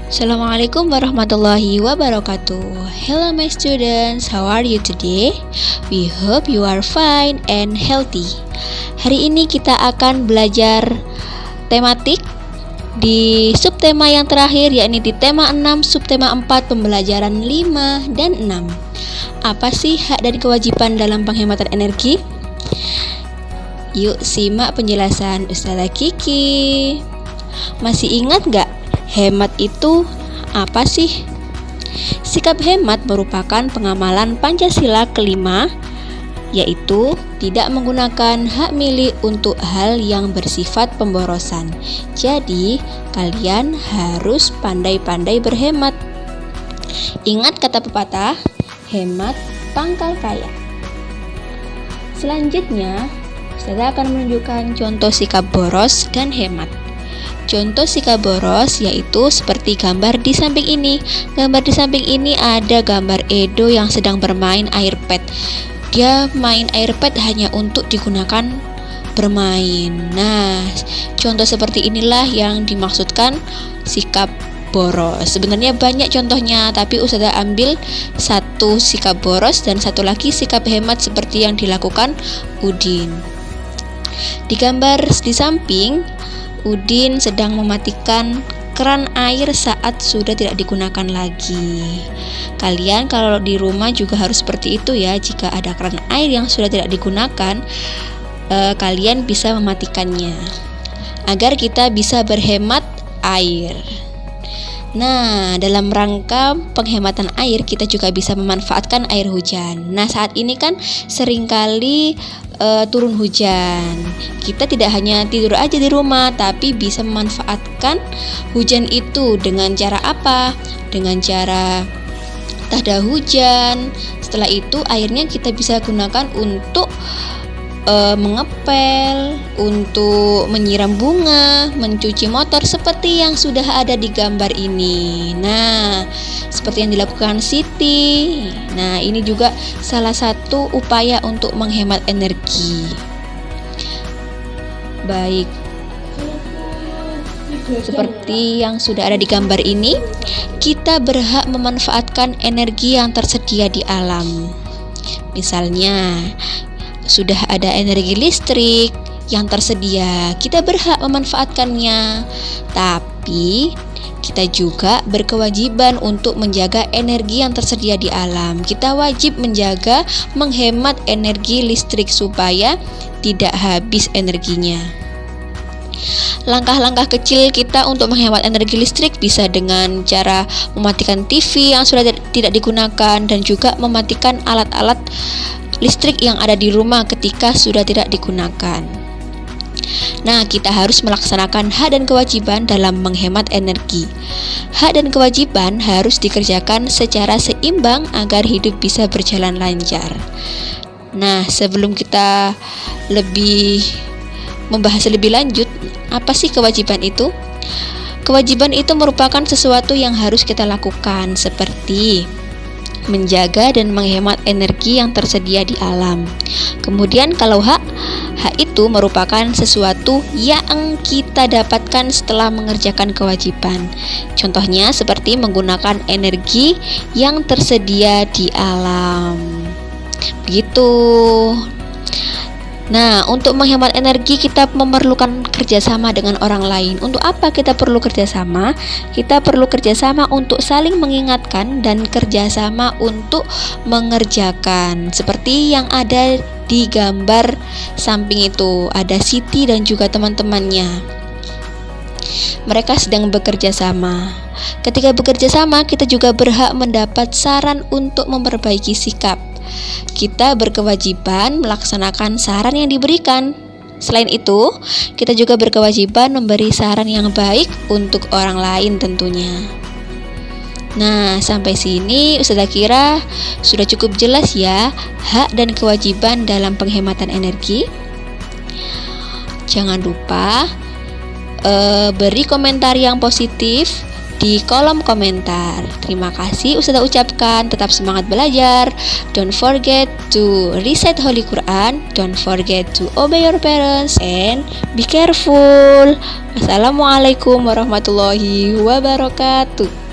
Assalamualaikum warahmatullahi wabarakatuh. Hello my students, how are you today? We hope you are fine and healthy. Hari ini kita akan belajar tematik di subtema yang terakhir, yakni di tema 6, subtema 4, pembelajaran 5 dan 6. Apa sih hak dan kewajiban dalam penghematan energi? Yuk simak penjelasan Ustazah Kiki. Masih ingat gak? Hemat itu apa sih? Sikap hemat merupakan pengamalan Pancasila kelima, yaitu tidak menggunakan hak milik untuk hal yang bersifat pemborosan. Jadi, kalian harus pandai-pandai berhemat. Ingat kata pepatah, hemat pangkal kaya. Selanjutnya, saya akan menunjukkan contoh sikap boros dan hemat. Contoh sikap boros yaitu seperti gambar di samping ini. Gambar di samping ini ada gambar Edo yang sedang bermain air pet. Dia main air pet hanya untuk digunakan bermain. Nah, contoh seperti inilah yang dimaksudkan sikap boros. Sebenarnya banyak contohnya, tapi Ustazah ambil satu sikap boros dan satu lagi sikap hemat seperti yang dilakukan Udin. Di gambar di samping, Udin sedang mematikan keran air saat sudah tidak digunakan lagi. Kalian kalau di rumah juga harus seperti itu ya. Jika ada keran air yang sudah tidak digunakan, kalian bisa mematikannya agar kita bisa berhemat air. Nah, dalam rangka penghematan air, kita juga bisa memanfaatkan air hujan. Nah, saat ini kan seringkali turun hujan. Kita tidak hanya tidur aja di rumah, tapi bisa memanfaatkan hujan itu dengan cara apa? Dengan cara tada hujan. Setelah itu airnya kita bisa gunakan untuk mengepel, untuk menyiram bunga, mencuci motor seperti yang sudah ada di gambar ini. Nah, seperti yang dilakukan Siti. Nah, ini juga salah satu upaya untuk menghemat energi. Baik, seperti yang sudah ada di gambar ini, kita berhak memanfaatkan energi yang tersedia di alam. Misalnya, sudah ada energi listrik yang tersedia, kita berhak memanfaatkannya. Tapi kita juga berkewajiban untuk menjaga energi yang tersedia di alam. Kita wajib menjaga, menghemat energi listrik supaya tidak habis energinya. Langkah-langkah kecil kita untuk menghemat energi listrik bisa dengan cara mematikan TV yang sudah tidak digunakan dan juga mematikan alat-alat listrik yang ada di rumah ketika sudah tidak digunakan. Nah, kita harus melaksanakan hak dan kewajiban dalam menghemat energi. Hak dan kewajiban harus dikerjakan secara seimbang agar hidup bisa berjalan lancar. Nah, sebelum kita membahas lebih lanjut, apa sih kewajiban itu? Kewajiban itu merupakan sesuatu yang harus kita lakukan, seperti menjaga dan menghemat energi yang tersedia di alam. Kemudian kalau hak itu merupakan sesuatu yang kita dapatkan setelah mengerjakan kewajiban. Contohnya seperti menggunakan energi yang tersedia di alam. Begitu. Nah, untuk menghemat energi kita memerlukan kerjasama dengan orang lain. Untuk apa kita perlu kerjasama? Kita perlu kerjasama untuk saling mengingatkan dan kerjasama untuk mengerjakan. Seperti yang ada di gambar samping itu, ada Siti dan juga teman-temannya. Mereka sedang bekerja sama. Ketika bekerja sama, kita juga berhak mendapat saran untuk memperbaiki sikap. Kita berkewajiban melaksanakan saran yang diberikan. Selain itu, kita juga berkewajiban memberi saran yang baik untuk orang lain tentunya. Nah, sampai sini Ustazah kira sudah cukup jelas ya hak dan kewajiban dalam penghematan energi. Jangan lupa beri komentar yang positif di kolom komentar. Terima kasih Ustazah ucapkan, tetap semangat belajar. Don't forget to recite Holy Quran, don't forget to obey your parents, and be careful. Wassalamualaikum warahmatullahi wabarakatuh.